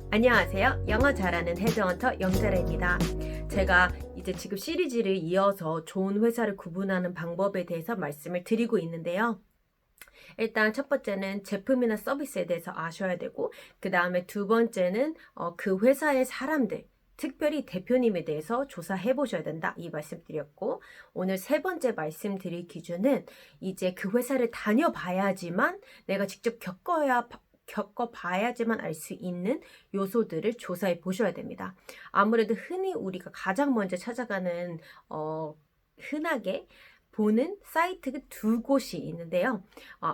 안녕하세요. 영어 잘하는 헤드헌터 영자라입니다. 제가 이제 지금 시리즈를 이어서 좋은 회사를 구분하는 방법에 대해서 말씀을 드리고 있는데요. 일단 첫 번째는 제품이나 서비스에 대해서 아셔야 되고, 그 다음에 두 번째는 그 회사의 사람들, 특별히 대표님에 대해서 조사해 보셔야 된다, 이 말씀드렸고, 오늘 세 번째 말씀드릴 기준은 이제 그 회사를 다녀봐야지만 내가 직접 겪어봐야지만 알 수 있는 요소들을 조사해 보셔야 됩니다. 아무래도 흔히 우리가 가장 먼저 찾아가는 흔하게 보는 사이트가 두 곳이 있는데요.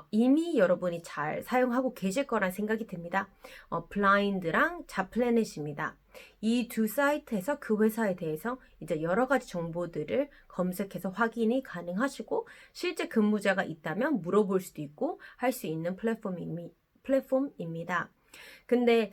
이미 여러분이 잘 사용하고 계실 거란 생각이 듭니다. 블라인드랑 자플래닛입니다. 이 두 사이트에서 그 회사에 대해서 이제 여러 가지 정보들을 검색해서 확인이 가능하시고, 실제 근무자가 있다면 물어볼 수도 있고 할 수 있는 플랫폼입니다. 근데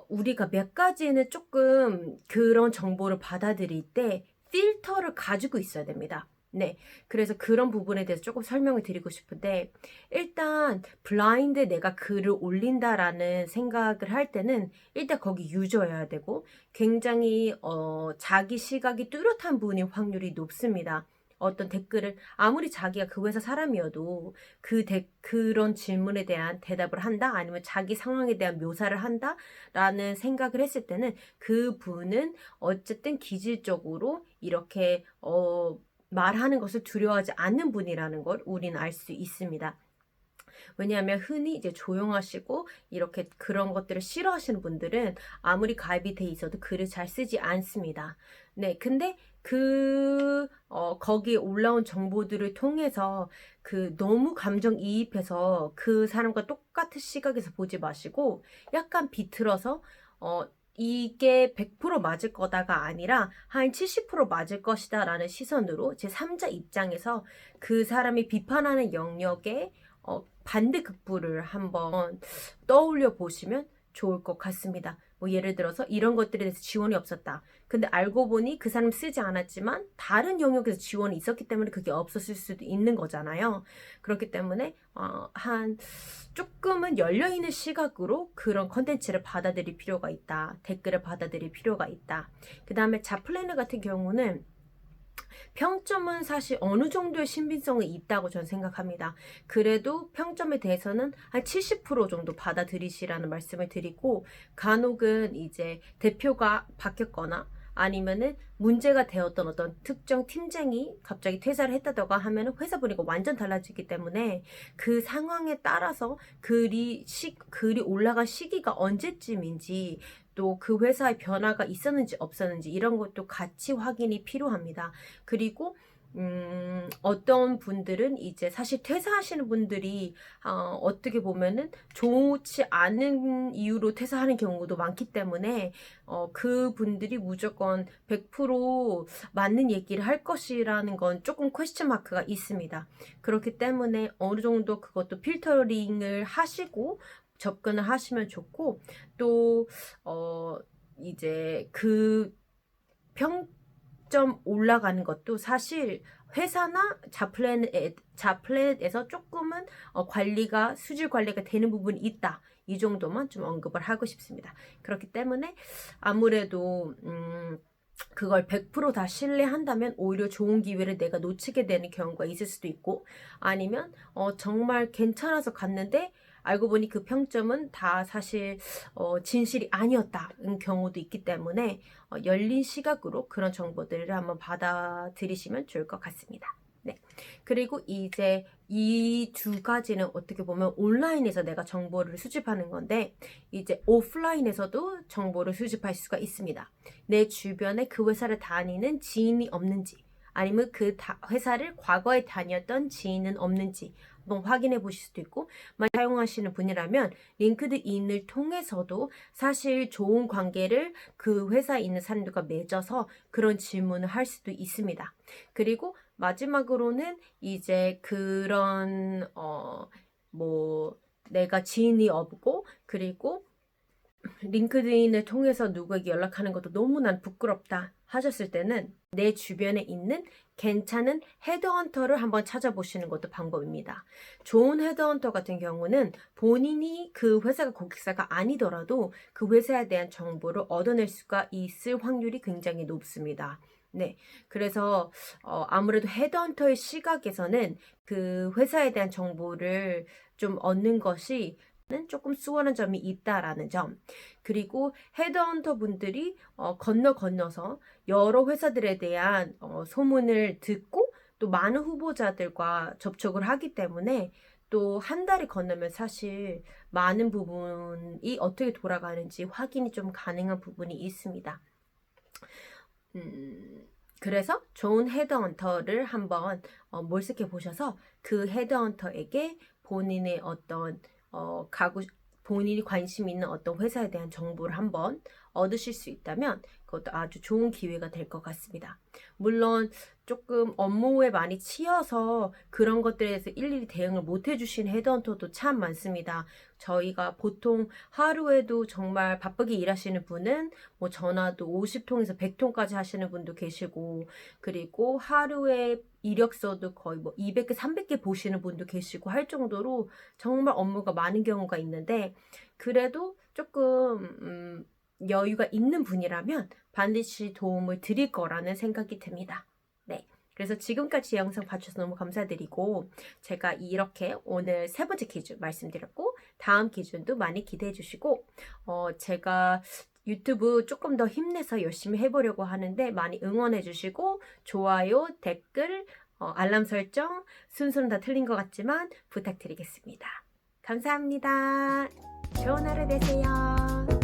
우리가 몇 가지는 조금 그런 정보를 받아들일 때 필터를 가지고 있어야 됩니다. 네. 그래서 그런 부분에 대해서 조금 설명을 드리고 싶은데, 일단 블라인드에 내가 글을 올린다라는 생각을 할 때는 일단 거기 유저여야 되고, 굉장히 자기 시각이 뚜렷한 분일 확률이 높습니다. 어떤 댓글을 아무리 자기가 그 회사 사람이어도 그런 질문에 대한 대답을 한다, 아니면 자기 상황에 대한 묘사를 한다라는 생각을 했을 때는 그 분은 어쨌든 기질적으로 이렇게 말하는 것을 두려워하지 않는 분이라는 걸 우리는 알 수 있습니다. 왜냐하면 흔히 이제 조용하시고 이렇게 그런 것들을 싫어하시는 분들은 아무리 가입이 돼 있어도 글을 잘 쓰지 않습니다. 네, 근데 거기에 올라온 정보들을 통해서 너무 감정이입해서 그 사람과 똑같은 시각에서 보지 마시고, 약간 비틀어서 이게 100% 맞을 거다가 아니라 한 70% 맞을 것이다 라는 시선으로 제3자 입장에서 그 사람이 비판하는 영역에 반대급부를 한번 떠올려 보시면 좋을 것 같습니다. 뭐 예를 들어서 이런 것들에 대해서 지원이 없었다. 근데 알고 보니 그 사람 쓰지 않았지만 다른 영역에서 지원이 있었기 때문에 그게 없었을 수도 있는 거잖아요. 그렇기 때문에 한 조금은 열려있는 시각으로 그런 컨텐츠를 받아들일 필요가 있다. 댓글을 받아들일 필요가 있다. 그 다음에 자플래너 같은 경우는 평점은 사실 어느 정도의 신빙성이 있다고 저는 생각합니다. 그래도 평점에 대해서는 한 70% 정도 받아들이시라는 말씀을 드리고, 간혹은 이제 대표가 바뀌었거나 아니면은 문제가 되었던 어떤 특정 팀장이 갑자기 퇴사를 했다던가 하면은 회사 분위기가 완전 달라지기 때문에 그 상황에 따라서 글이 올라간 시기가 언제쯤인지, 또 그 회사의 변화가 있었는지 없었는지 이런 것도 같이 확인이 필요합니다. 그리고 어떤 분들은 이제 사실 퇴사하시는 분들이 어떻게 보면은 좋지 않은 이유로 퇴사하는 경우도 많기 때문에 그 분들이 무조건 100% 맞는 얘기를 할 것이라는 건 조금 퀘스천 마크가 있습니다. 그렇기 때문에 어느 정도 그것도 필터링을 하시고 접근을 하시면 좋고, 또 이제 그 평점 올라가는 것도 사실 회사나 자플랜에서 조금은 수질 관리가 되는 부분이 있다. 이 정도만 좀 언급을 하고 싶습니다. 그렇기 때문에 아무래도 그걸 100%다 신뢰한다면 오히려 좋은 기회를 내가 놓치게 되는 경우가 있을 수도 있고, 아니면 정말 괜찮아서 갔는데 알고 보니 그 평점은 다 사실 진실이 아니었다는 경우도 있기 때문에 열린 시각으로 그런 정보들을 한번 받아들이시면 좋을 것 같습니다. 네. 그리고 이제 이 두 가지는 어떻게 보면 온라인에서 내가 정보를 수집하는 건데, 이제 오프라인에서도 정보를 수집할 수가 있습니다. 내 주변에 그 회사를 다니는 지인이 없는지, 아니면 그 회사를 과거에 다녔던 지인은 없는지 한번 확인해 보실 수도 있고, 만약 사용하시는 분이라면 링크드인을 통해서도 사실 좋은 관계를 그 회사에 있는 사람들과 맺어서 그런 질문을 할 수도 있습니다. 그리고 마지막으로는 이제 그런 뭐 내가 지인이 없고, 그리고 링크드인을 통해서 누구에게 연락하는 것도 너무 난 부끄럽다 하셨을 때는 내 주변에 있는 괜찮은 헤드헌터를 한번 찾아보시는 것도 방법입니다. 좋은 헤드헌터 같은 경우는 본인이 그 회사가 고객사가 아니더라도 그 회사에 대한 정보를 얻어낼 수가 있을 확률이 굉장히 높습니다. 네. 그래서 아무래도 헤드헌터의 시각에서는 그 회사에 대한 정보를 좀 얻는 것이 조금 수월한 점이 있다라는 점. 그리고 헤드헌터 분들이 건너서 여러 회사들에 대한 소문을 듣고 또 많은 후보자들과 접촉을 하기 때문에 또 한 달이 건너면 사실 많은 부분이 어떻게 돌아가는지 확인이 좀 가능한 부분이 있습니다. 그래서 좋은 헤드헌터를 한번 몰색해 보셔서 그 헤드헌터에게 본인의 어떤 본인이 관심 있는 어떤 회사에 대한 정보를 한번 얻으실 수 있다면 그것도 아주 좋은 기회가 될 것 같습니다. 물론 조금 업무에 많이 치여서 그런 것들에 대해서 일일이 대응을 못 해주신 헤드헌터도 참 많습니다. 저희가 보통 하루에도 정말 바쁘게 일하시는 분은 뭐 전화도 50통에서 100통까지 하시는 분도 계시고, 그리고 하루에 이력서도 거의 뭐 200개, 300개 보시는 분도 계시고 할 정도로 정말 업무가 많은 경우가 있는데, 그래도 조금 여유가 있는 분이라면 반드시 도움을 드릴 거라는 생각이 듭니다. 네. 그래서 지금까지 영상 봐주셔서 너무 감사드리고, 제가 이렇게 오늘 세 번째 기준 말씀드렸고, 다음 기준도 많이 기대해 주시고, 제가 유튜브 조금 더 힘내서 열심히 해보려고 하는데 많이 응원해 주시고, 좋아요, 댓글, 알람 설정, 순서는 다 틀린 것 같지만 부탁드리겠습니다. 감사합니다. 좋은 하루 되세요.